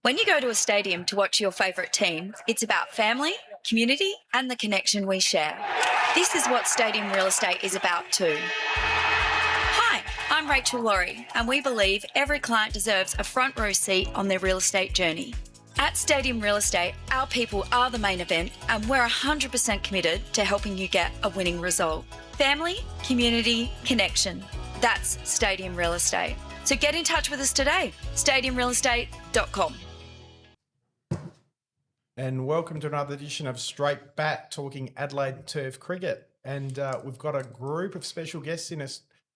When you go to a stadium to watch your favourite team, it's about family, community, and the connection we share. This is what stadium real estate is about too. Hi, I'm Rachel Laurie, and we believe every client deserves a front row seat on their real estate journey. At Stadium Real Estate, our people are the main event, and we're 100% committed to helping you get a winning result. Family, community, connection. That's Stadium Real Estate. So get in touch with us today, stadiumrealestate.com. And welcome to another edition of Straight Bat, talking Adelaide turf cricket. And we've got a group of special guests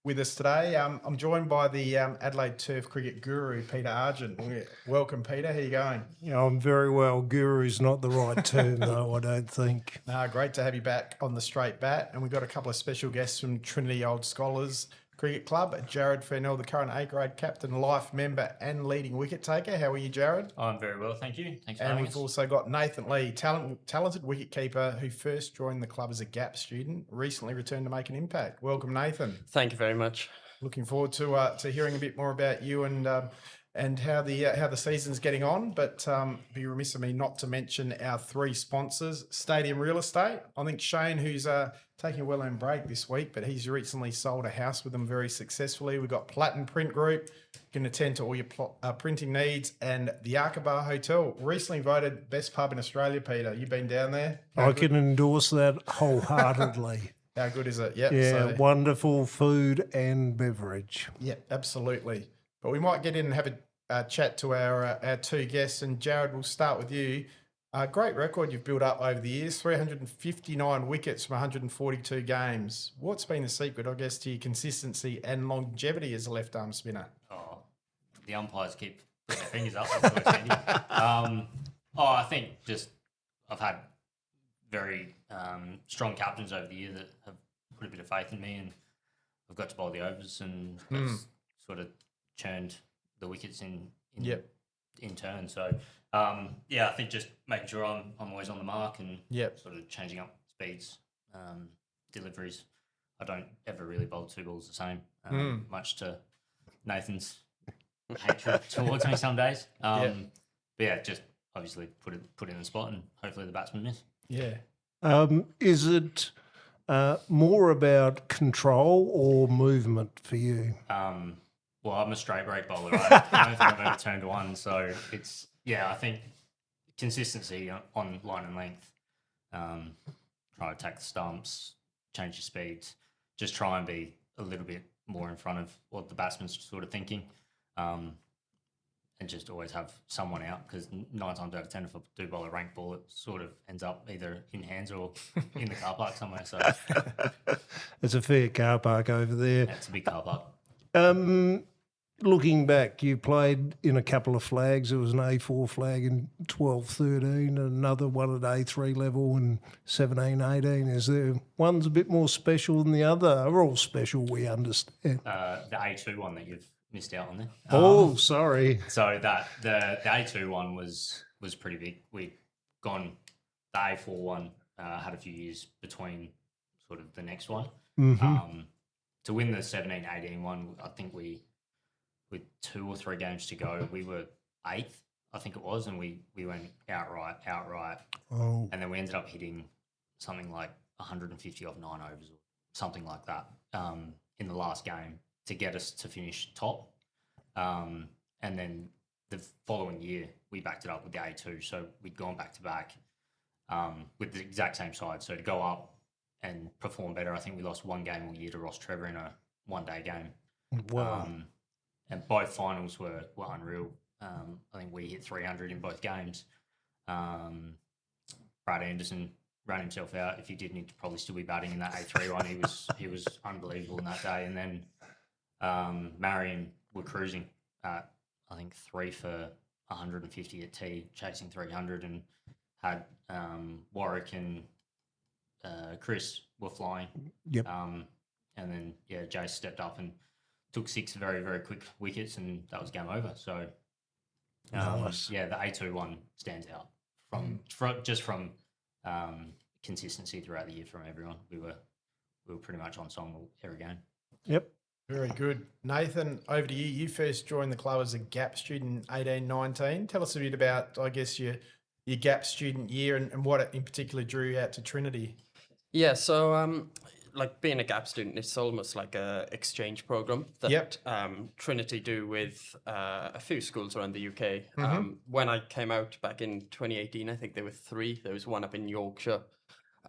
with us today. I'm joined by the Adelaide turf cricket guru, Peter Argent. Welcome, Peter. How are you going? Yeah, I'm very well. Guru's not the right term, though, I don't think. No, great to have you back on the Straight Bat. And we've got a couple of special guests from Trinity Old Scholars Cricket Club. Jarryd Furnell, the current A-grade captain, life member and leading wicket taker. How are you, Jarryd? I'm very well, thank you. Thanks for And having we've us. also got Nathan Lee, talented wicket keeper who first joined the club as a GAP student, recently returned to make an impact. Welcome, Nathan. Thank you very much. Looking forward to hearing a bit more about you and how the season's getting on. But be remiss of me not to mention our three sponsors: Stadium Real Estate. I think Shane, who's taking a well-earned break this week, but he's recently sold a house with them very successfully. We've got Platinum Print Group, can attend to all your printing needs, and the ATCA Hotel, recently voted best pub in Australia. Peter, you've been down there? I can endorse that wholeheartedly. How good is it? Yep. Yeah, wonderful food and beverage. Yeah, absolutely. But we might get in and have a chat to our two guests. And Jarryd, we'll start with you. Great record you've built up over the years, 359 wickets from 142 games. What's been the secret, I guess, to your consistency and longevity as a left-arm spinner? Oh, the umpires keep putting their fingers up. That's always handy. I think just I've had very strong captains over the year that have put a bit of faith in me, and I've got to bowl the overs, and that's sort of churned the wickets in turn. So I think just making sure I'm always on the mark and sort of changing up speeds, deliveries. I don't ever really bowl two balls the same, much to Nathan's hatred towards me some days. But yeah, just obviously put it in the spot and hopefully the batsman miss. Yeah. Is it more about control or movement for you? Well, I'm a straight break bowler. Right? I don't think I've ever turned one. So it's, I think consistency on line and length, try to attack the stumps, change your speeds, just try and be a little bit more in front of what the batsman's sort of thinking, and just always have someone out, because 9 times out of 10, if I do bowl a rank ball, it sort of ends up either in hands or in the car park somewhere. So It's a fair car park over there. it's a big car park. Looking back, you played in a couple of flags. There was an A4 flag in 12-13, another one at A3 level in 17-18. Is there one's a bit more special than the other? They're all special, we understand. The A2 one that you've missed out on there. Sorry. So that the A2 one was pretty big. We'd gone, the A4 one had a few years between sort of the next one. To win the 17-18 one, I think with 2 or 3 games to go, we were 8th, I think it was, and we went outright. Oh. And then we ended up hitting something like 150 off 9 overs or something like that in the last game to get us to finish top. And then the following year, we backed it up with the A2. So we'd gone back to back with the exact same side. So to go up and perform better, I think we lost 1 game all year to Ross Trevor in a one-day game. Wow. And both finals were unreal. I think we hit 300 in both games. Brad Anderson ran himself out. If he didn't, he'd probably still be batting in that A3 one. He was unbelievable in that day. And then Marion were cruising at, I think, 3 for 150 at T, chasing 300, and had Warwick and Chris were flying. Yep. And then, Jace stepped up and took 6 very, very quick wickets, and that was game over. So, Nice. the A2 one stands out from consistency throughout the year from everyone. We were pretty much on song every game. Yep. Very good. Nathan, over to you. You first joined the club as a GAP student 18-19. Tell us a bit about, I guess, your GAP student year and what in particular drew you out to Trinity. Yeah, so like being a GAP student, it's almost like a exchange program that Yep. Trinity do with a few schools around the UK. When I came out back in 2018, I think there were 3. There was one up in Yorkshire,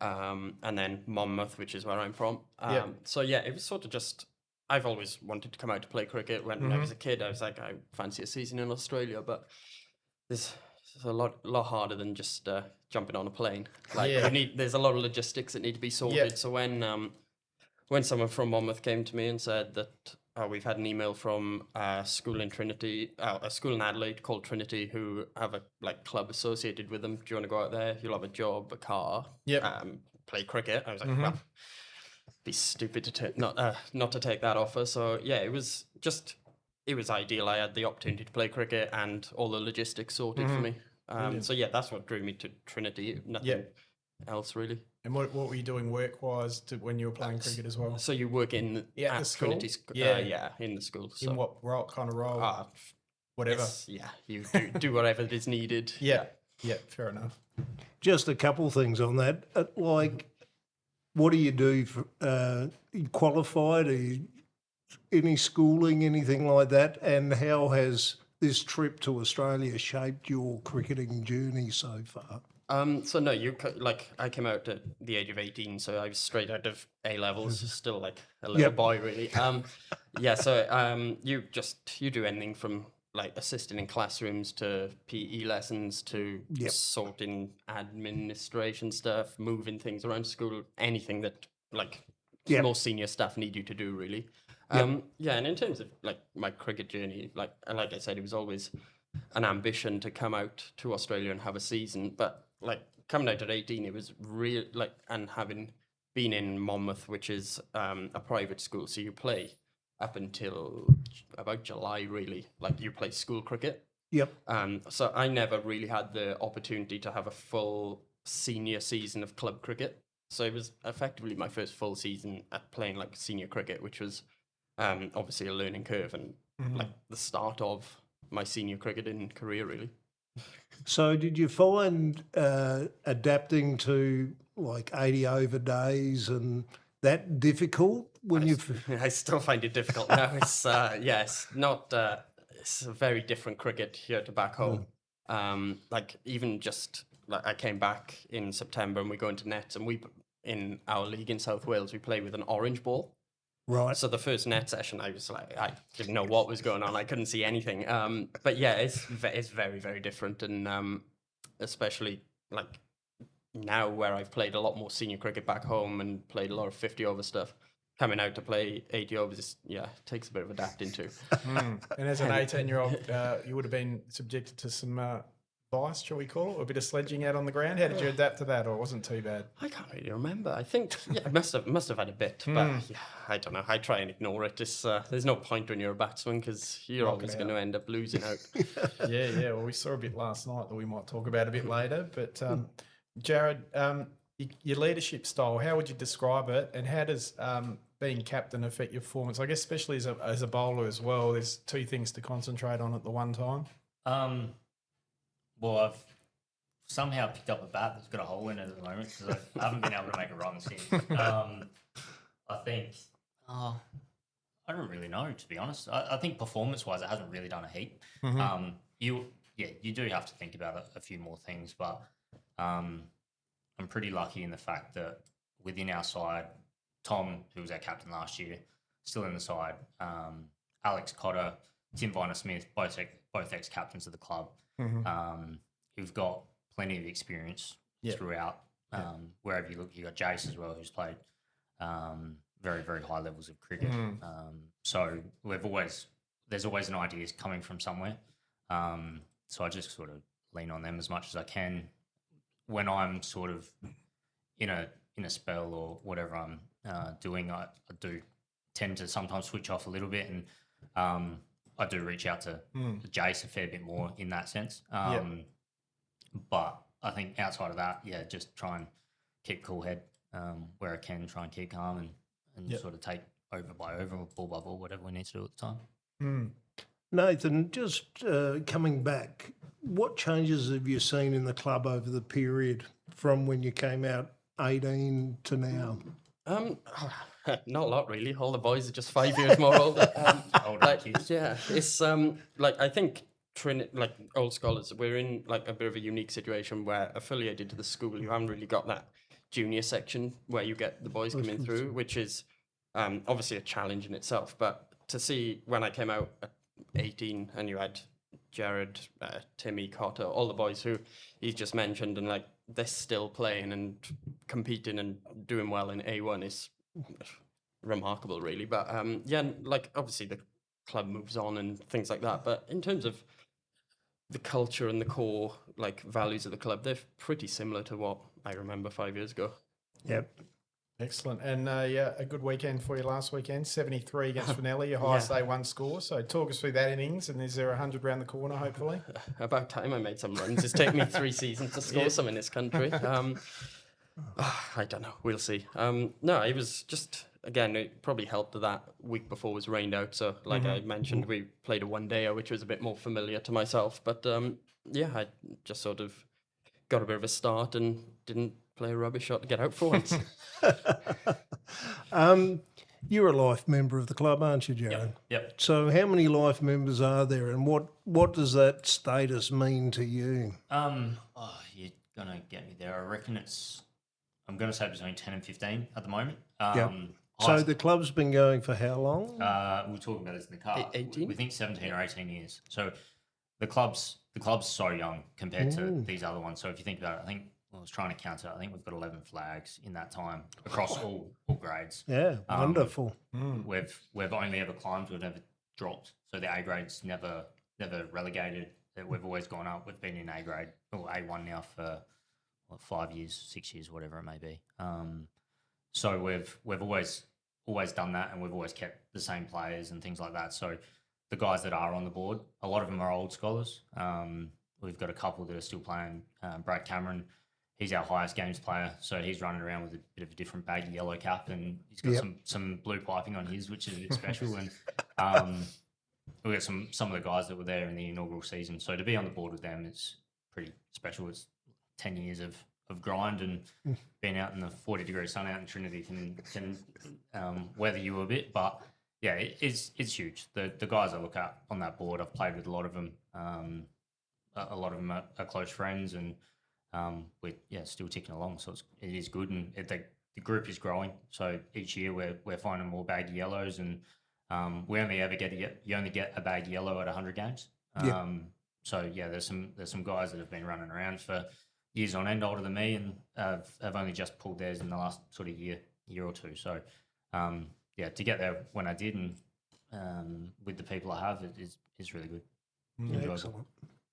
and then Monmouth, which is where I'm from. Yep. So yeah, it was sort of just. I've always wanted to come out to play cricket. When I was a kid, I was like, I fancy a season in Australia, but it's a lot harder than just jumping on a plane. Like Yeah. there's a lot of logistics that need to be sorted. Yep. So when someone from Monmouth came to me and said that we've had an email from a school in Trinity, a school in Adelaide called Trinity, who have a club associated with them. Do you want to go out there? You'll have a job, a car, Yep. play cricket. I was like, well, be stupid to not to take that offer. So yeah, it was ideal. I had the opportunity to play cricket and all the logistics sorted for me. So yeah, that's what drew me to Trinity. Nothing else really. And what were you doing work-wise when you were playing cricket as well? So you work in Yeah, at the school? Trinity, in the school. So, In what kind of role? Whatever. You do whatever is needed. Yeah, fair enough. Just a couple things on that. Like, what do you do for you qualified? Are you, any schooling, anything like that? And how has this trip to Australia shaped your cricketing journey so far? So no, I came out at the age of 18, so I was straight out of A levels, still like a little boy really. So you do anything from like assisting in classrooms to PE lessons to sorting administration stuff, moving things around school, anything that more senior staff need you to do really. And in terms of like my cricket journey, like I said, it was always an ambition to come out to Australia and have a season, but like coming out at 18, it was real, and having been in Monmouth, which is a private school, so you play up until about July really, like you play school cricket. So I never really had the opportunity to have a full senior season of club cricket, so it was effectively my first full season at playing like senior cricket, which was obviously a learning curve and like the start of my senior cricketing career really. So did you find adapting to like 80 over days and that difficult when you? I still find it difficult now. It's it's not. It's a very different cricket here to back home. Like even just like I came back in September and we go into nets and we in our league in South Wales we play with an orange ball. Right. So the first net session, I was like, I didn't know what was going on. I couldn't see anything. But yeah, it's very, very different. And especially like now where I've played a lot more senior cricket back home and played a lot of 50 over stuff, coming out to play 80 overs, takes a bit of adapting to. And as an 18-year-old, you would have been subjected to some vice, shall we call it, or a bit of sledging out on the ground. How did you adapt to that, or it wasn't too bad? I can't really remember. I think I must have had a bit, but I don't know. I try and ignore it. It's, there's no point when you're a batsman because you're always going to end up losing out. Yeah. Well, we saw a bit last night that we might talk about a bit later. But Jarryd, your leadership style, how would you describe it, and how does being captain affect your performance? I guess especially as a bowler as well. There's 2 things to concentrate on at the one time. Well, I've somehow picked up a bat that's got a hole in it at the moment because I haven't been able to make a run since. I think, I don't really know, to be honest. I think performance-wise, it hasn't really done a heap. You do have to think about a few more things, but I'm pretty lucky in the fact that within our side, Tom, who was our captain last year, still in the side, Alex Cotter, Tim Viner-Smith, both ex-captains of the club, who've got plenty of experience throughout. Wherever you look, you got Jace as well, who's played very, very high levels of cricket. So there's always an idea coming from somewhere. So I just sort of lean on them as much as I can. When I'm sort of in a spell or whatever I'm doing, I do tend to sometimes switch off a little bit, and I do reach out to Jace a fair bit more in that sense. But I think outside of that, just try and keep cool head where I can, try and keep calm and sort of take over by over or ball by ball, whatever we need to do at the time. Nathan, just coming back, what changes have you seen in the club over the period from when you came out 18 to now? Not a lot really. All the boys are just 5 years more older. Older kids. Yeah, it's like I think like Old Scholars, we're in like a bit of a unique situation where affiliated to the school, you haven't really got that junior section where you get the boys coming through, which is obviously a challenge in itself. But to see when I came out at 18 and you had Jarryd, Timmy, Cotter, all the boys who he's just mentioned, and like they're still playing and competing and doing well in A1 is remarkable, really. But yeah, like obviously the club moves on and things like that. But in terms of the culture and the core like values of the club, they're pretty similar to what I remember 5 years ago. Yep. Excellent. And yeah, a good weekend for you last weekend, 73 against Furnell, your highest A1 score. So talk us through that innings, and is there 100 round the corner, hopefully? About time I made some runs. It's taken me 3 seasons to score some in this country. I don't know. We'll see. No, it was just, again, it probably helped that week before was rained out. So like I mentioned, we played a one-dayer, which was a bit more familiar to myself. But yeah, I just sort of got a bit of a start and didn't play a rubbish shot to get out for once. You're a life member of the club, aren't you, Jarryd? Yep. So how many life members are there, and what does that status mean to you? You're gonna get me there. I reckon I'm gonna say between 10 and 15 at the moment. So the club's been going for how long? We were talking about this in the car. 18? We think 17 or 18 years. So the club's so young compared to these other ones. So if you think about it, I think I was trying to count it. I think we've got 11 flags in that time across all grades. Yeah, wonderful. We've only ever climbed. We've never dropped. So the A grade's never relegated. We've always gone up. We've been in A grade or A1 now for 5 years, 6 years, whatever it may be. So we've always done that, and we've always kept the same players and things like that. So the guys that are on the board, a lot of them are old scholars. We've got a couple that are still playing. Brad Cameron, he's our highest games player, so he's running around with a bit of a different baggy yellow cap, and he's got some blue piping on his, which is a bit special. And we've got some of the guys that were there in the inaugural season. So to be on the board with them is pretty special. It's 10 years of grind, and being out in the 40-degree sun out in Trinity can weather you a bit. But yeah, it's huge. The guys I look at on that board, I've played with a lot of them. A lot of them are close friends, and we're still ticking along. So it is good, and the group is growing. So each year we're finding more baggy yellows, and we only ever get a baggy yellow at 100 games. So yeah, there's some guys that have been running around for years on end, older than me, and have only just pulled theirs in the last sort of year or two. So yeah, to get there when I did, and with the people I have, is really good. Enjoyable. Excellent.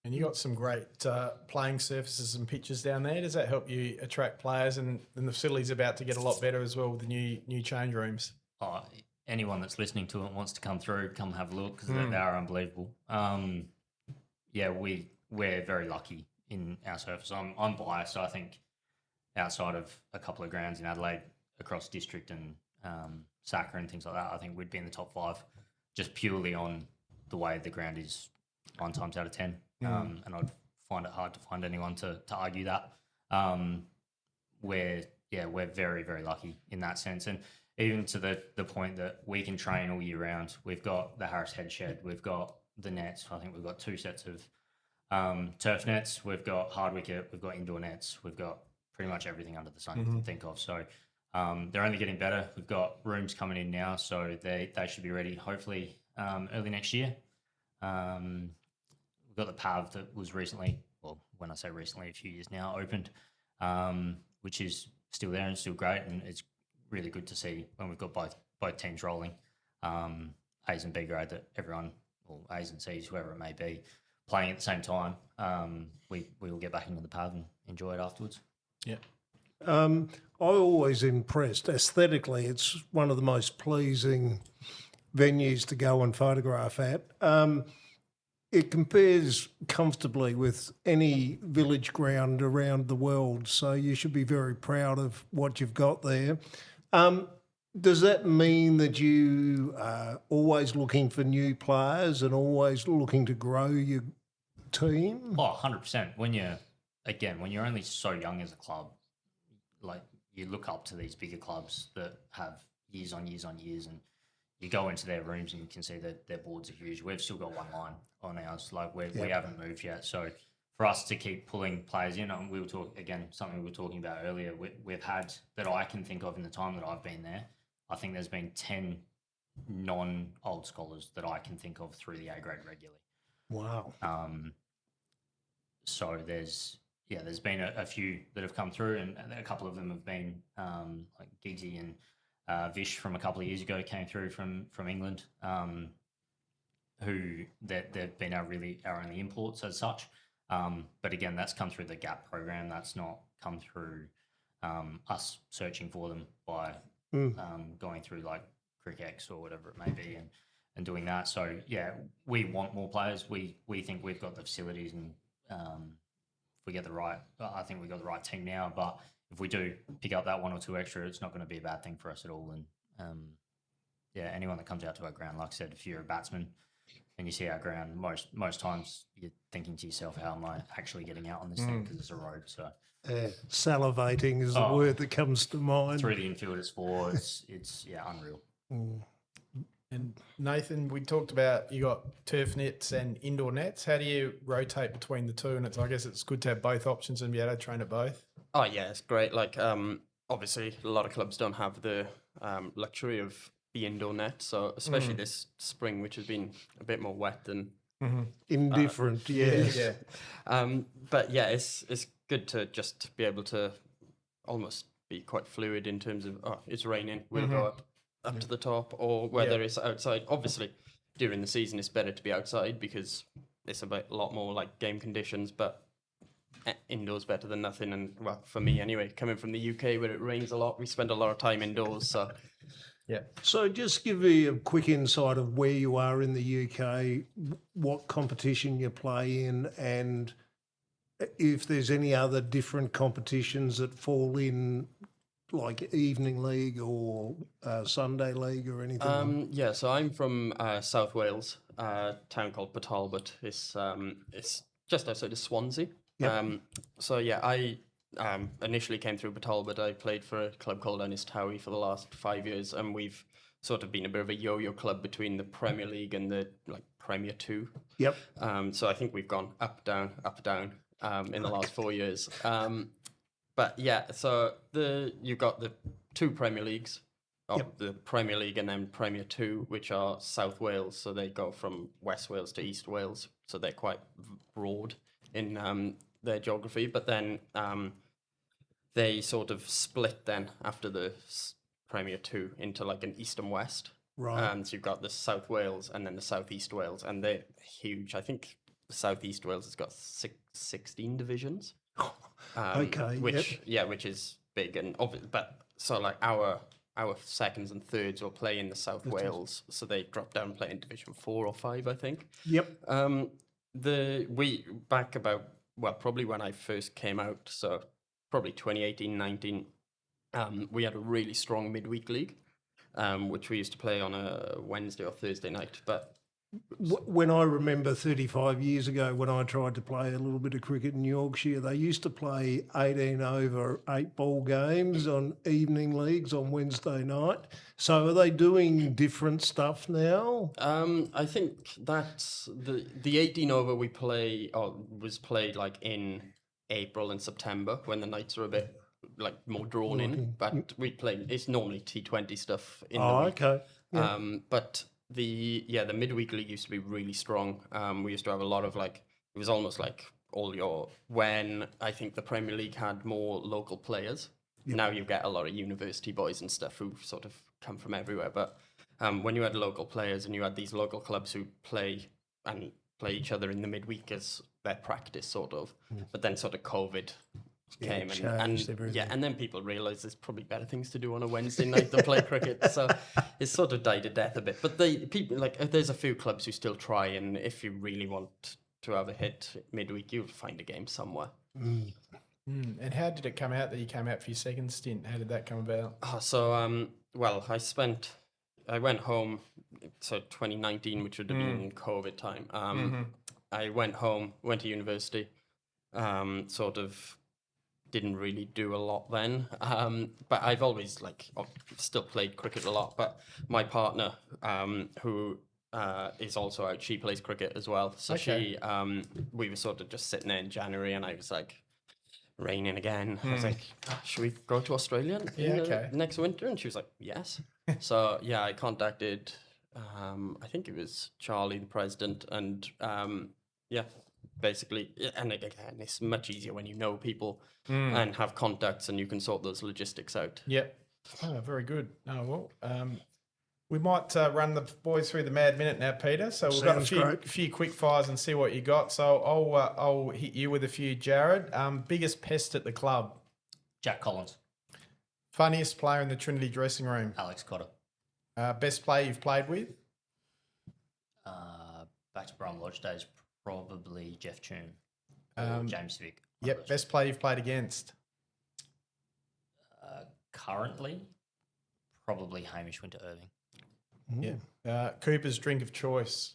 And you got some great playing surfaces and pitches down there. Does that help you attract players? And the facility's about to get a lot better as well with the new change rooms. Oh, anyone that's listening to it and wants to come through, come have a look, because they are unbelievable. Yeah, we're very lucky in our surface. I'm biased. I think outside of a couple of grounds in Adelaide, across district and Sacra and things like that, I think we'd be in the top 5 just purely on the way the ground is 9 times out of 10. And I'd find it hard to find anyone to argue that. We're very, very lucky in that sense. And even to the point that we can train all year round. We've got the Harris Head Shed. We've got the nets. I think we've got 2 sets of turf nets. We've got hard wicket. We've got indoor nets. We've got pretty much everything under the sun you can think of. So they're only getting better. We've got rooms coming in now, so they should be ready hopefully early next year. We've got the PAV that was recently, well, when I say recently, a few years now, opened, which is still there and still great, and it's really good to see when we've got both teams rolling, A's and B grade, that everyone, or A's and C's, whoever it may be, playing at the same time. We will get back into the PAV and enjoy it afterwards. Yeah. I always impressed aesthetically. It's one of the most pleasing venues to go and photograph at. It compares comfortably with any village ground around the world, so you should be very proud of what you've got there. Does that mean that you are always looking for new players and always looking to grow your team? Oh, 100%. When you're only so young as a club, like you look up to these bigger clubs that have years on years on years, and you go into their rooms and you can see that their boards are huge. We've still got one line on ours, like we haven't moved yet. So for us to keep pulling players in, and something we were talking about earlier, we've had, that I can think of in the time that I've been there, I think there's been 10 non-old scholars that I can think of through the A grade regularly. Wow. So there's been a few that have come through, and a couple of them have been like Giggsy and Vish from a couple of years ago came through from England, who they've been our only imports as such. But again, that's come through the GAP program. That's not come through us searching for them by going through like CricX or whatever it may be, and doing that. So yeah, we want more players. We think we've got the facilities, and if we get I think we've got the right team now. But if we do pick up that 1 or 2 extra, it's not going to be a bad thing for us at all. And anyone that comes out to our ground, like I said, if you're a batsman and you see our ground, most times you're thinking to yourself, how am I actually getting out on this thing, because it's a road. So Salivating is the word that comes to mind. through the infield, it's unreal. And Nathan, we talked about you got turf nets and indoor nets. How do you rotate between the two? And I guess it's good to have both options and be able to train at both. Oh yeah, it's great. Like obviously a lot of clubs don't have the luxury of the indoor net, so especially this spring, which has been a bit more wet than Indifferent, yes. Yeah. But yeah, it's good to just be able to almost be quite fluid in terms of, it's raining, we'll go up to the top, or whether it's outside. Obviously, during the season, it's better to be outside because it's a lot more like game conditions, but indoors better than nothing. And well, for me anyway, coming from the UK where it rains a lot, we spend a lot of time indoors, so... Yeah. So just give me a quick insight of where you are in the UK, what competition you play in, and if there's any other different competitions that fall in, like evening league or Sunday league or anything. Yeah, so I'm from South Wales, a town called Talbot. It's just outside of Swansea. Yep. So yeah, I initially came through Talbot. I played for a club called Ynys Towie for the last 5 years, and we've sort of been a bit of a yo-yo club between the Premier League and the Premier 2. Yep. So I think we've gone up, down in the last 4 years. But yeah, so you've got the 2 Premier Leagues, the Premier League and then Premier 2, which are South Wales. So they go from West Wales to East Wales. So they're quite broad in their geography. But then they sort of split then after the Premier 2 into like an East and West. Right. So you've got the South Wales and then the South East Wales, and they're huge. I think the South East Wales has got 16 divisions. Okay. Which is big, and but so like our seconds and thirds will play in the South Wales, so they drop down and play in Division 4 or 5, I think. Yep. We back about, well, probably when I first came out, so probably 2018-19, we had a really strong midweek league, which we used to play on a Wednesday or Thursday night. But when I remember 35 years ago when I tried to play a little bit of cricket in Yorkshire, they used to play 18 over 8 ball games on evening leagues on Wednesday night. So are they doing different stuff now? I think that's the 18 over we play was played like in April and September when the nights are a bit like more drawn in, but we play, it's normally T20 stuff in the week. Okay. Yeah. But the midweek league used to be really strong. We used to have a lot of it was almost like when I think the Premier League had more local players. Yep. Now you get a lot of university boys and stuff who sort of come from everywhere. But when you had local players and you had these local clubs who play each other in the midweek as their practice sort of, but then sort of COVID came and then people realised there's probably better things to do on a Wednesday night than play cricket, so it's sort of died a death a bit. But there's a few clubs who still try, and if you really want to have a hit midweek, you'll find a game somewhere. And how did it come out that you came out for your second stint? How did that come about? So well, I went home, so 2019, which would have been COVID time. I went home, went to university, sort of didn't really do a lot then. But I've always still played cricket a lot. But my partner, who is also out, she plays cricket as well. So Okay. we were sort of just sitting there in January, and I was like, raining again. I was like, should we go to Australia next winter? And she was like, yes. So yeah, I contacted, I think it was Charlie, the president, and basically, and again, it's much easier when you know people and have contacts, and you can sort those logistics out. Yep. Oh, very good. Oh, well, we might run the boys through the mad minute now, Peter. So we've got Sounds a great. few quick fires and see what you got. So I'll hit you with a few, Jarryd. Biggest pest at the club. Jack Collins, Funniest player in the Trinity dressing room. Alex Cotter. Best player you've played with. Back to Brum Lodge days, probably Jeff Toon or James Vick. Yep. Best player you've played against. Currently, probably Hamish Winter Irving. Yeah. Cooper's drink of choice.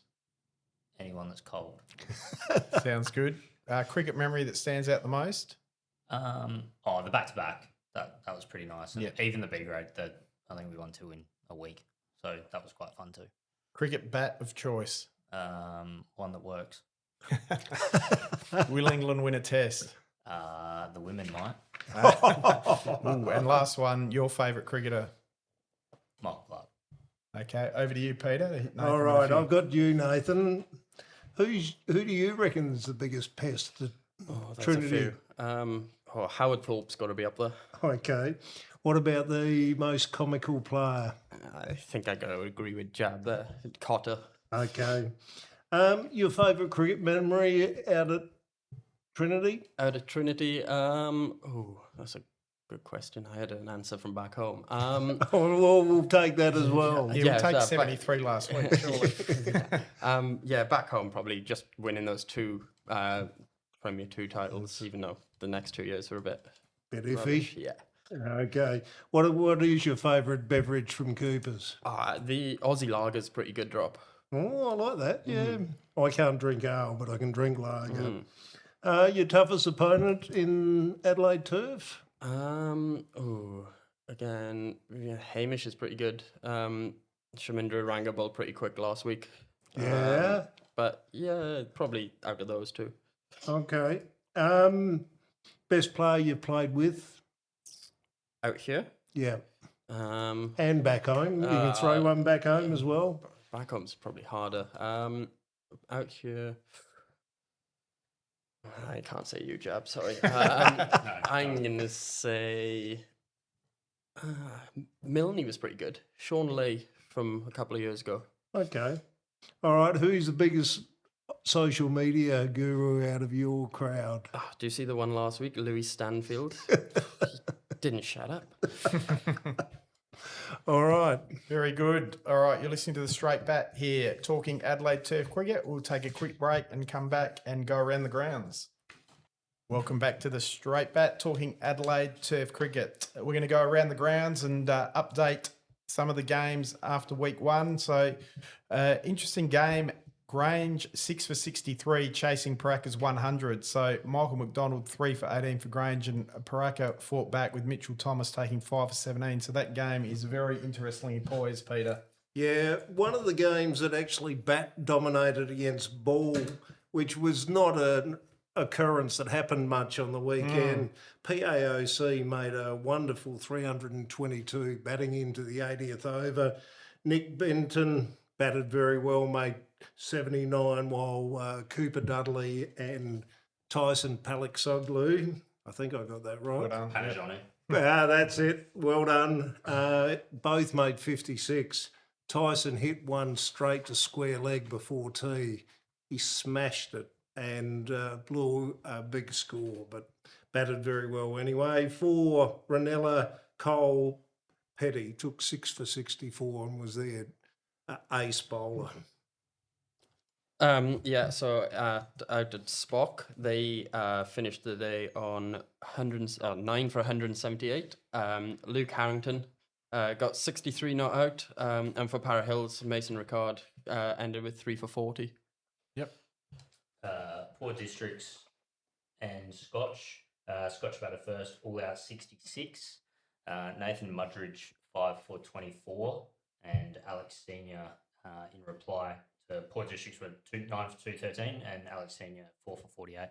Anyone that's cold. Sounds good. Cricket memory that stands out the most. The back-to-back. That was pretty nice. And Yeah. even the B grade, that I think we won 2 in a week. So that was quite fun too. Cricket bat of choice. One that works. Will England win a test? The women might. Ooh, and last one, your favourite cricketer. Michael Clark. Okay, over to you, Peter. Nathan, All right, I've got you, Nathan. Who do you reckon is the biggest pest at That's Trinity? a few. Howard Thorpe's got to be up there. Okay. What about the most comical player? I think I got to agree with Jab there. Cotter. Okay. Your favourite cricket memory out at Trinity? Out of Trinity, that's a good question. I had an answer from back home. Well, we'll take that as well. Yeah, Yeah, we'll take so 73 last week, surely. Back home, probably just winning those 2 Premier 2 titles, even though the next 2 years were a bit Bit iffy. rubbish. Yeah. Okay. What is your favourite beverage from Cooper's? The Aussie lager's pretty good drop. Oh, I like that. Yeah. I can't drink ale, but I can drink lager. Mm. Your toughest opponent in Adelaide turf? Again, Hamish is pretty good. Shamindra rang a ball pretty quick last week. Yeah. But yeah, probably out of those 2. Okay. Best player you've played with? Out here, Yeah. um, And back home. You can throw one back home as well. back home's probably harder. Out here, I can't say you, Jab. Sorry. I'm gonna say Milne was pretty good. Sean Leigh from a couple of years ago. Okay. All right. Who's the biggest social media guru out of your crowd? Do you see the one last week, Louis Stanfield? He didn't shut up. All right. Very good. All right, you're listening to the Straight Bat here, talking Adelaide turf cricket. We'll take a quick break and come back and go around the grounds. Welcome back to the Straight Bat, talking Adelaide turf cricket. We're going to go around the grounds and update some of the games after week 1. So, interesting game. Grange 6 for 63, chasing Paraka's 100. So Michael McDonald 3 for 18 for Grange, and Paraka fought back with Mitchell Thomas taking 5 for 17. So that game is very interestingly poised, Peter. Yeah, one of the games that actually bat dominated against ball, which was not an occurrence that happened much on the weekend. PAOC made a wonderful 322 batting into the 80th over. Nick Benton batted very well, made 79, while Cooper Dudley and Tyson Palixoglu, I think I got that right. Well done. Had it on it. That's it. Well done. Both made 56. Tyson hit one straight to square leg before tee. He smashed it and blew a big score, but batted very well anyway. For Ranella, Cole Petty took 6 for 64 and was their ace bowler. So out at Spock, they finished the day on 9 for 178. Luke Harrington got 63 not out. And for Para Hills, Mason Ricard ended with 3 for 40. Yep. Port Districts and Scotch. Scotch batted first, all out 66. Nathan Mudridge 5 for 24, and Alex Senior in reply to Port Districts were 9 for 213, and Alex Senior 4 for 48.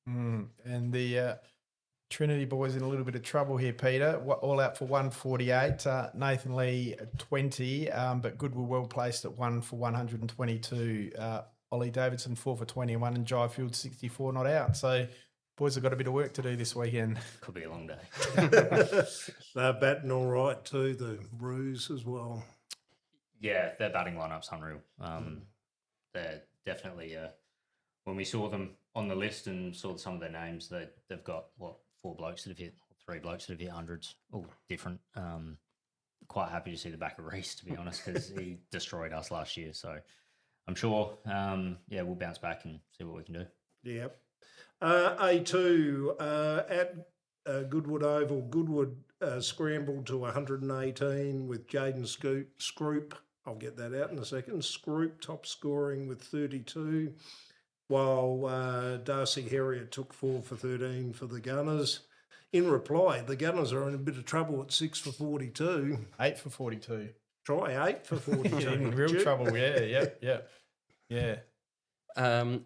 And the Trinity boys in a little bit of trouble here, Peter. All out for 148. Nathan Lee 20, but Goodwood well placed at 1 for 122. Ollie Davidson 4 for 21, and Jai Field 64 not out. So boys have got a bit of work to do this weekend. Could be a long day. They're batting all right too, the Roos as well. Yeah, their batting lineup's unreal. They're definitely, when we saw them on the list and saw some of their names, they've got, 4 blokes that have hit, 3 blokes that have hit hundreds, all different. Quite happy to see the back of Reese, to be honest, because he destroyed us last year. So I'm sure, we'll bounce back and see what we can do. Yep. A2 at Goodwood Oval. Goodwood scrambled to 118 with Jaden Scroop. I'll get that out in a second. Scroop top scoring with 32, while Darcy Herriot took 4 for 13 for the Gunners. In reply, the Gunners are in a bit of trouble at 6 for 42. 8 for 42. Try 8 for 42. In real trouble, yeah.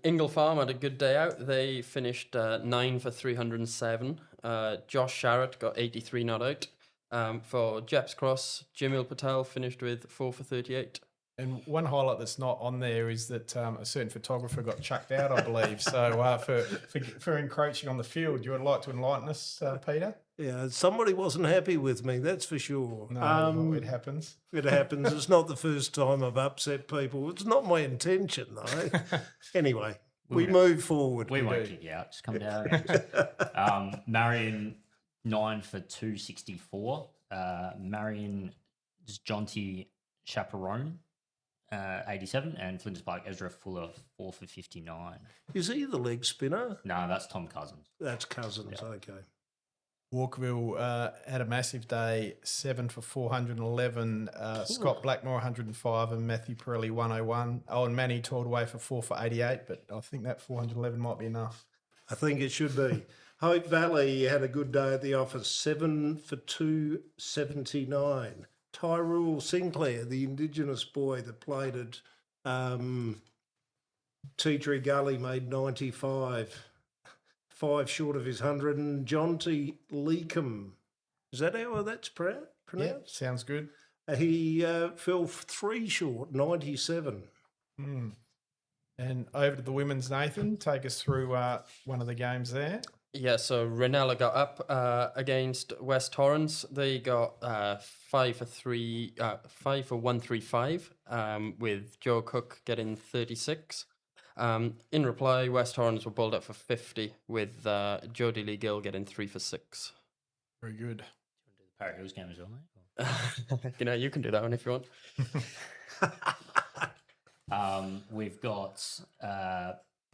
Ingle Farm had a good day out. They finished 9 for 307. Josh Jarrett got 83 not out. For Jeps Cross, Jamil Patel finished with 4 for 38. And one highlight that's not on there is that a certain photographer got chucked out, I believe. So for encroaching on the field, you would like to enlighten us, Peter? Yeah, somebody wasn't happy with me, that's for sure. No, it happens. It happens. It's not the first time I've upset people. It's not my intention, though. Anyway, we move forward. We won't kick you out. Just come down. Marion 9 for 264. Marion Jonty Chaperone 87, and Flinders Park Ezra Fuller 4 for 59. Is he the leg spinner? No, that's Tom Cousins. That's Cousins, okay. Walkerville had a massive day, 7 for 411. Scott Blackmore 105 and Matthew Pirelli 101. Oh, and Manny toiled away for 4 for 88, but I think that 411 might be enough. I think it should be. Hope Valley had a good day at the office, 7 for 279. Tyrell Sinclair, the Indigenous boy that played at Tea Tree Gully, made 95. 5 short of his 100. And John T. Leacom, is that how that's pronounced? Yeah, sounds good. He fell 3 short, 97. And over to the women's, Nathan. Take us through one of the games there. Yeah, so Renella got up against West Torrens. They got 5 for 135, with Joe Cook getting 36. In reply, West Torrens were bowled up for 50, with Jodie Lee Gill getting 3 for 6. Very good. Do you want to do the Parrot Hills game as well, mate? You can do that one if you want. We've got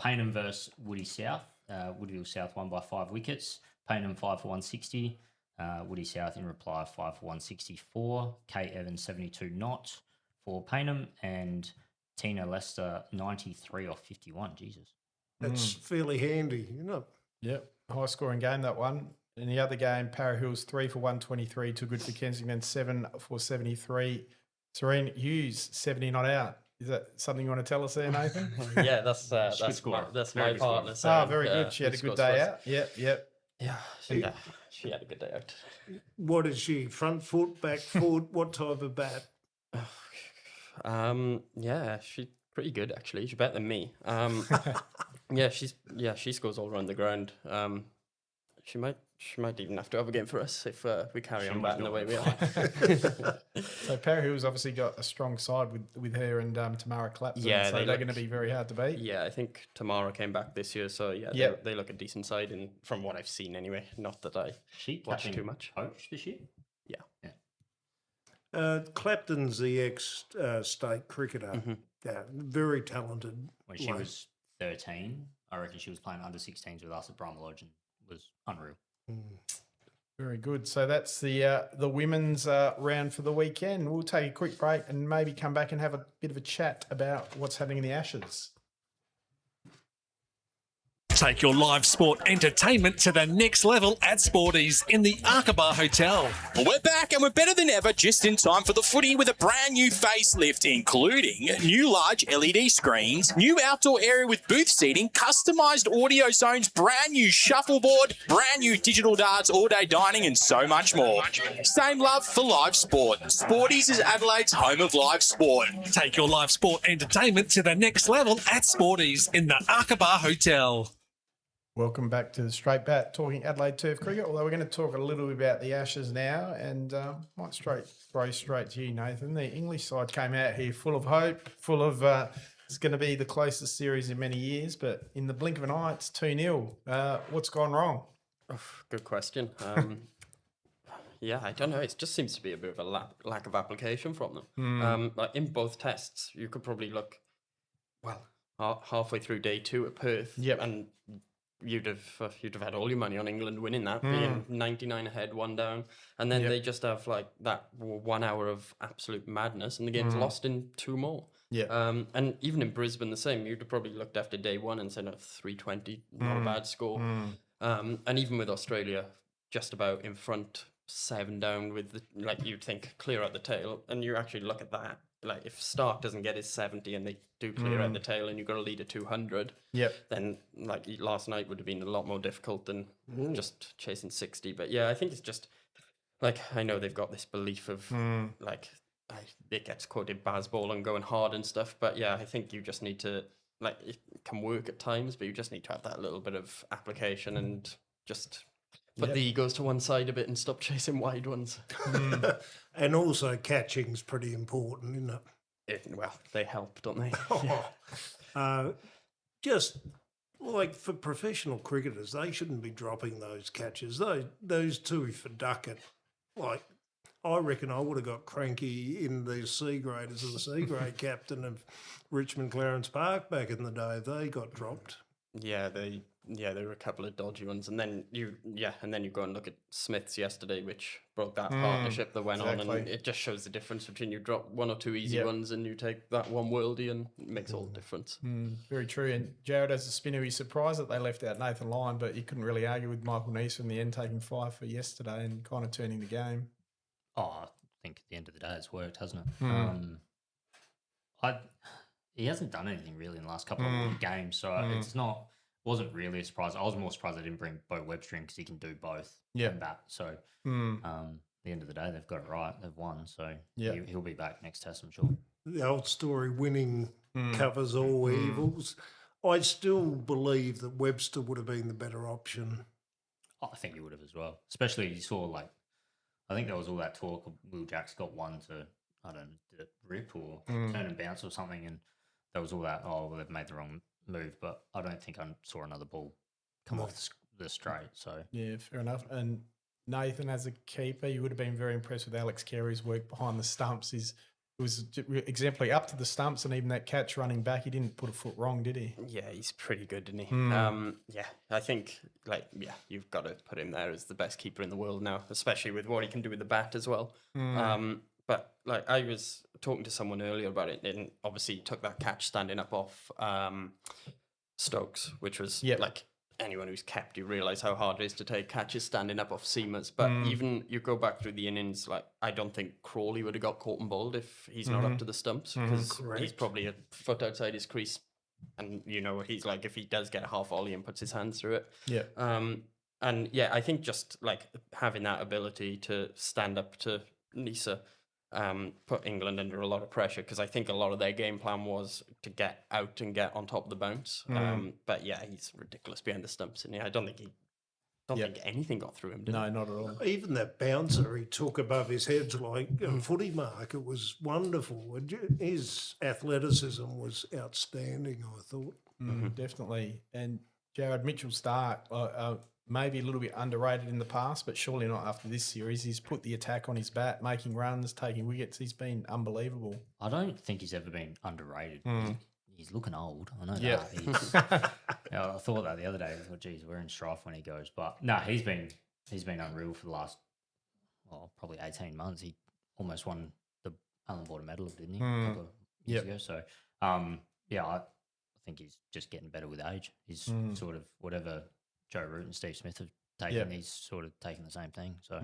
Paynham versus Woody South. Woodville South won by 5 wickets. Paynham 5 for 160. Woody South in reply 5 for 164. Kate Evans 72 not for Paynham, and Tina Lester 93 off 51. Jesus. That's fairly handy, isn't it? Yep. High scoring game, that one. In the other game, Para Hills 3 for 123, too good for Kensington, 7 for 73. Serene Hughes 70 not out. Is that something you want to tell us there, Nathan? Yeah, that's my partner. Oh, very good. She had a good day out. Yep. Yeah, she had a good day out. What is she? Front foot, back foot? What type of bat? Yeah, she's pretty good actually. She's better than me. She scores all around the ground. She might even have to have a game for us if we carry on batting the way we are. So Para Hill's obviously got a strong side with her and Tamara Clapton. Yeah, so they're going to be very hard to beat. Yeah, I think Tamara came back this year, so they look a decent side, and from what I've seen anyway. Not that I watch too much. Coach this year? Yeah. Clapton's the ex-state cricketer. Mm-hmm. Yeah, very talented. When she was 13, I reckon she was playing under 16s with us at Brahma Lodge and was unreal. Very good. So that's the women's round for the weekend. We'll take a quick break and maybe come back and have a bit of a chat about what's happening in the Ashes. Take your live sport entertainment to the next level at Sporties in the ATCA Hotel. Well, we're back and we're better than ever, just in time for the footy with a brand new facelift, including new large LED screens, new outdoor area with booth seating, customised audio zones, brand new shuffleboard, brand new digital darts, all-day dining, and so much more. Same love for live sport. Sporties is Adelaide's home of live sport. Take your live sport entertainment to the next level at Sporties in the ATCA Hotel. Welcome back to the Straight Bat, talking Adelaide Turf Cricket, although we're going to talk a little bit about the Ashes now, and might throw straight to you, Nathan. The English side came out here full of hope, full of it's going to be the closest series in many years, but in the blink of an eye, it's 2-0. What's gone wrong? Oh, good question. Yeah, I don't know. It just seems to be a bit of a lack of application from them. Like in both tests, you could probably look, well, halfway through day 2 at Perth, and you'd have had all your money on England winning that, being 99 ahead, 1 down, and then they just have like that 1 hour of absolute madness, and the game's lost in 2 more. And even in Brisbane, the same. You'd have probably looked after day 1 and said, 320, not a bad score. And even with Australia, just about in front, 7 down with the, like you'd think clear out the tail, and you actually look at that. Like if Stark doesn't get his 70 and they do clear out the tail and you've got to lead at 200, then like last night would have been a lot more difficult than just chasing 60. But yeah, I think it's just like, I know they've got this belief of like, it gets quoted Bazball and going hard and stuff. But yeah, I think you just need to, like, it can work at times, but you just need to have that little bit of application and just put the egos to one side a bit and stop chasing wide ones. And also catching's pretty important, isn't it? Well, they help, don't they? Just like for professional cricketers, they shouldn't be dropping those catches. Those 2 for Duckett, like I reckon I would have got cranky in the C grade as the C grade captain of Richmond Clarence Park back in the day. They got dropped. Yeah, there were a couple of dodgy ones, and then you go and look at Smith's yesterday, which broke that partnership that went on, and it just shows the difference between you drop 1 or 2 easy ones and you take that one worldie, and it makes all the difference. Very true. And Jarryd, as a spinner, he's surprised that they left out Nathan Lyon, but you couldn't really argue with Michael Neeson in the end, taking 5 for yesterday and kind of turning the game. Oh, I think at the end of the day, it's worked, hasn't it? He hasn't done anything really in the last couple of games, so wasn't really a surprise. I was more surprised they didn't bring Bo Webster in because he can do both and bat. So at the end of the day, they've got it right. They've won, so he'll be back next test, I'm sure. The old story, winning covers all evils. I still believe that Webster would have been the better option. I think he would have as well. Especially you saw, like, I think there was all that talk of Will Jacks got one to, I don't know, did it rip or turn and bounce or something, and there was all that, they've made the wrong move, but I don't think I saw another ball come off the straight. So yeah, fair enough. And Nathan, as a keeper, you would have been very impressed with Alex Carey's work behind the stumps. It was exemplary up to the stumps, and even that catch running back, he didn't put a foot wrong, did he? Yeah, he's pretty good, didn't he? I think you've got to put him there as the best keeper in the world now, especially with what he can do with the bat as well. But like I was talking to someone earlier about it, and obviously he took that catch standing up off Stokes, which was like anyone who's kept, you realise how hard it is to take catches standing up off seamers. But even you go back through the innings, like I don't think Crawley would have got caught and bowled if he's not up to the stumps, because he's probably a foot outside his crease, and you know what he's like if he does get a half volley and puts his hands through it. And yeah, I think just like having that ability to stand up to Nisa put England under a lot of pressure, because I think a lot of their game plan was to get out and get on top of the bounce. But yeah, he's ridiculous behind the stumps, and I don't think anything got through him. Did No, not at all. Even that bouncer he took above his head like a footy mark, it was wonderful. His athleticism was outstanding, I thought. Definitely. And Jarryd, Mitchell Stark, maybe a little bit underrated in the past, but surely not after this series. He's put the attack on his bat, making runs, taking wickets. He's been unbelievable. I don't think he's ever been underrated. He's looking old. I know that. I thought that the other day. I thought, geez, we're in strife when he goes. But no, he's been he's been unreal for the last, well, probably 18 months. He almost won the Allen Border medal, didn't he? A couple of years ago. So, yeah, I think he's just getting better with age. He's sort of whatever Joe Root and Steve Smith have taken, he's sort of taking the same thing. So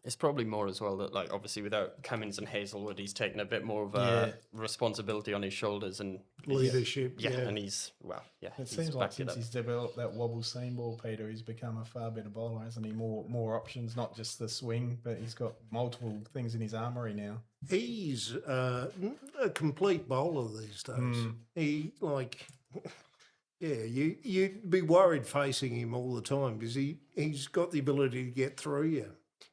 It's probably more as well that, like, obviously without Cummins and Hazelwood, he's taken a bit more of a responsibility on his shoulders and Leadership. Yeah, and he's It he's seems like backed it since up. he's developed that wobble seam ball, Peter, he's become a far better bowler, hasn't he? More options, not just the swing, but he's got multiple things in his armoury now. He's a complete bowler these days. He you'd be worried facing him all the time because he's got the ability to get through you.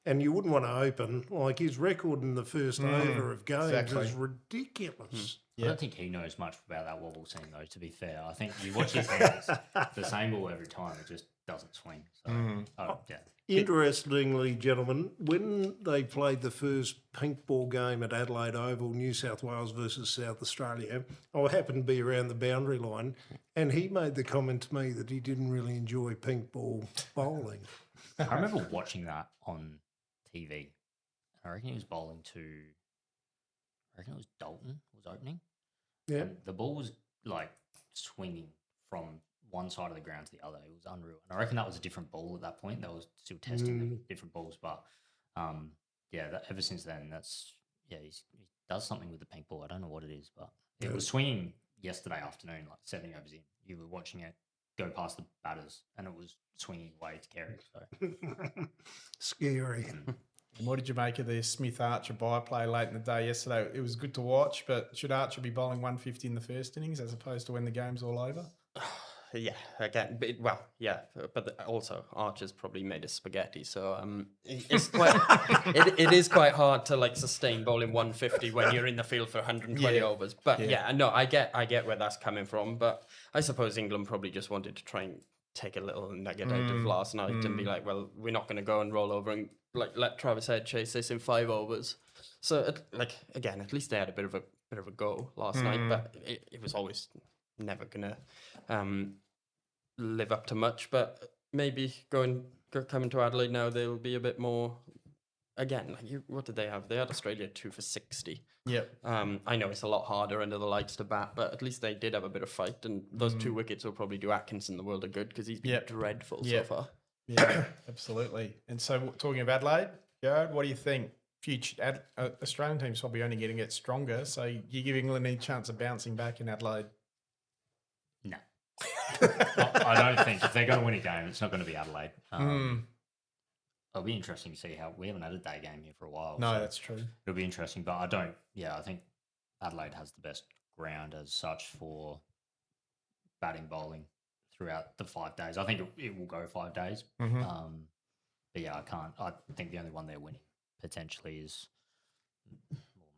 And you wouldn't want to open, like his record in the first over of games is ridiculous. I don't think he knows much about that wobble seam, though, to be fair. I think you watch his hands, the same ball every time, it just doesn't swing. So, yeah. Interestingly, gentlemen, when they played the first pink ball game at Adelaide Oval, New South Wales versus South Australia, I happened to be around the boundary line, and he made the comment to me that he didn't really enjoy pink ball bowling. I remember watching that on TV. I reckon he was bowling to, I reckon it was Dalton was opening. Yeah. And the ball was like swinging from one side of the ground to the other. It was unreal. And I reckon that was a different ball at that point. They were still testing the different balls. But ever since then, he does something with the pink ball. I don't know what it is, but it was swinging yesterday afternoon, like 70 overs in. You were watching it go past the batters and it was swinging away to Kerry. So Scary. And what did you make of the Smith Archer byplay late in the day yesterday? It was good to watch, but should Archer be bowling 150 in the first innings as opposed to when the game's all over? Yeah, again, but also Archer's probably made of spaghetti, so it's quite it is quite hard to like sustain bowling 150 when you're in the field for 120 overs. But I get where that's coming from. But I suppose England probably just wanted to try and take a little nugget out of last night and be like, well, we're not going to go and roll over and like let Travis Head chase this in 5 overs. So again, at least they had a bit of a go last night, but it was always never gonna live up to much. But maybe coming to Adelaide now, they'll be a bit more. Again, what did they have? They had Australia 2 for 60. Yep. I know it's a lot harder under the lights to bat, but at least they did have a bit of fight. And those 2 wickets will probably do Atkinson the world of good because he's been dreadful so far. Yeah, absolutely. And so, talking of Adelaide, Jarryd, what do you think? Future Australian team's probably only going to get stronger. So, you give England any chance of bouncing back in Adelaide? No. I don't think if they're going to win a game, it's not going to be Adelaide. It'll be interesting to see how we haven't had a day game here for a while. No, so that's true. It'll be interesting, but I think Adelaide has the best ground as such for batting, bowling throughout the 5 days. I think it will go 5 days. But yeah, I think the only one they're winning potentially is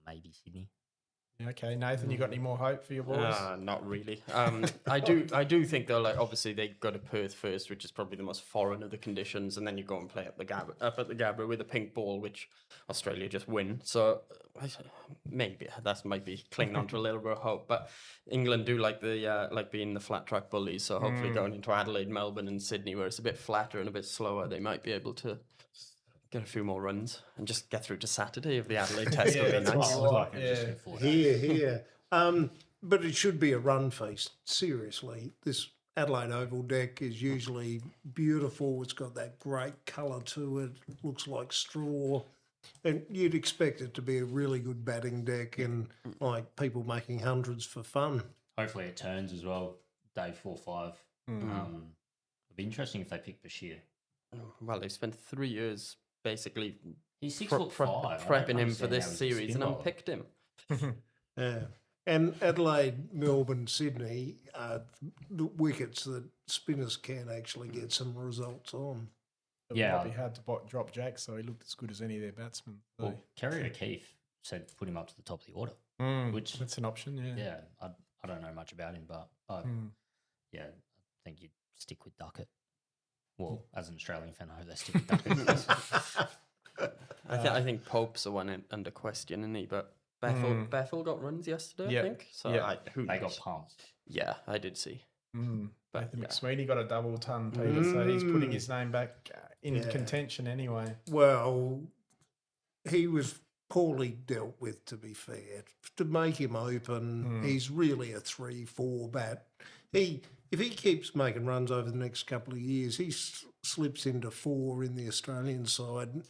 maybe Sydney. Okay, Nathan, you got any more hope for your boys? Not really. I do think though, like obviously they go to Perth first, which is probably the most foreign of the conditions, and then you go and play up at the Gabba with a pink ball, which Australia just win. So maybe that might be clinging on to a little bit of hope. But England do like the like being the flat track bullies. So hopefully going into Adelaide, Melbourne, and Sydney, where it's a bit flatter and a bit slower, they might be able to get a few more runs and just get through to Saturday of the Adelaide Test. Would be nice. Here. But it should be a run feast. Seriously, this Adelaide Oval deck is usually beautiful. It's got that great colour to it. Looks like straw. And you'd expect it to be a really good batting deck and like people making hundreds for fun. Hopefully it turns as well, day 4, 5. It'd be interesting if they pick Bashir. Well, they've spent 3 years basically He's 6'5". prepping him for this series and unpicked him. Yeah. And Adelaide, Melbourne, Sydney are the wickets that spinners can actually get some results on. It might be hard to drop Jack, so he looked as good as any of their batsmen. So. Well, Kerry O'Keefe said put him up to the top of the order, which that's an option. Yeah. Yeah, I don't know much about him, but I think you'd stick with Duckett. Well, as an Australian fan, I hope they stick with Duckett. I think Pope's the one under question, isn't he? But Bethel got runs yesterday, I think. So yeah. They got pumped. Yeah, I did see. But Nathan yeah. McSweeney got a double ton, Peter, so he's putting his name back in Yeah. contention anyway. Well, he was poorly dealt with, to be fair. To make him open, he's really a 3-4 bat. If he keeps making runs over the next couple of years, he slips into 4 in the Australian side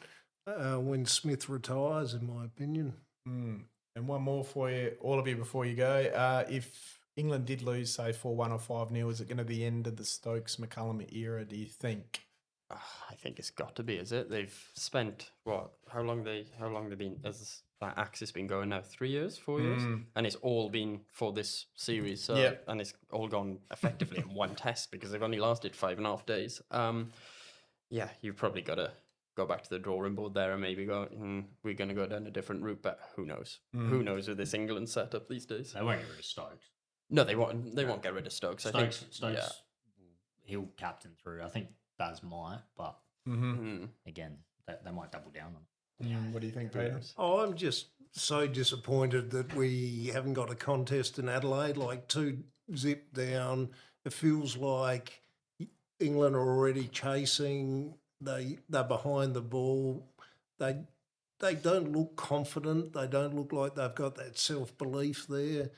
when Smith retires, in my opinion. And one more for you, all of you, before you go. If England did lose, say, 4-1 or 5-0, is it going to be the end of the Stokes-McCullum era, do you think? I think it's got to be, is it? They've spent how long they been, as that axis been going now? 3 years, 4 years, and it's all been for this series. So Yep. and it's all gone effectively in one test because they've only lasted 5.5 days. Yeah, you've probably got to go back to the drawing board there and maybe go. We're going to go down a different route, but who knows? Who knows with this England setup these days? They won't get rid of Stokes. No, they won't. They won't get rid of Stokes. Stokes, yeah. he'll captain through. I think Baz might, but again, they might double down on it. What do you think, Peter? Oh, I'm just so disappointed that we haven't got a contest in Adelaide, like 2-zip down. It feels like England are already chasing. They're behind the ball. They don't look confident. They don't look like they've got that self-belief there.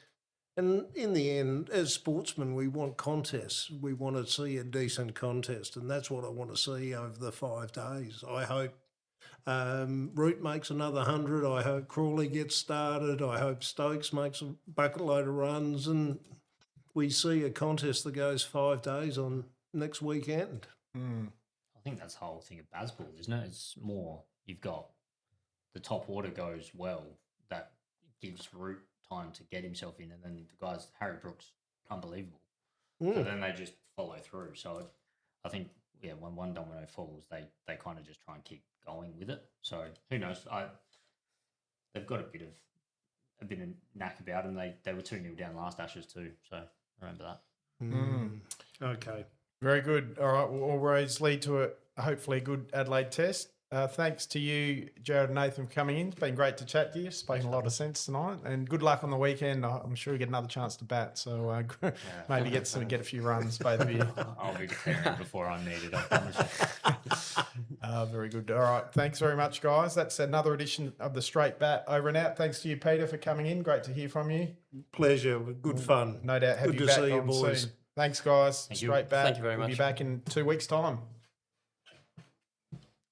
And in the end, as sportsmen, we want contests. We want to see a decent contest, and that's what I want to see over the 5 days. I hope Root makes another 100. I hope Crawley gets started. I hope Stokes makes a bucket load of runs, and we see a contest that goes 5 days on next weekend. I think that's the whole thing of Bazball, isn't it? It's more you've got the top order goes well, that gives Root time to get himself in, and then the guys, Harry Brooks, unbelievable. So then they just follow through. So I think, when one domino falls, they kind of just try and keep going with it. So who knows? They've got a bit of knack about them. They were 2-0 down last Ashes too. So I remember that. Okay. Very good. All right, well, all roads lead to hopefully a good Adelaide test. Thanks to you, Jarryd and Nathan, for coming in. It's been great to chat to you. Spoken a lot of sense tonight, and good luck on the weekend. I'm sure you get another chance to bat, so maybe get a few runs, both of you. I'll be declaring before I'm needed, I promise you. Very good. All right, thanks very much, guys. That's another edition of the Straight Bat over and out. Thanks to you, Peter, for coming in. Great to hear from you. Pleasure. Good fun. No doubt. Have Good you to back see you, on boys. soon. Thanks, guys. Thank you. Straight Bat. Thank you very We'll be much. back in 2 weeks' time.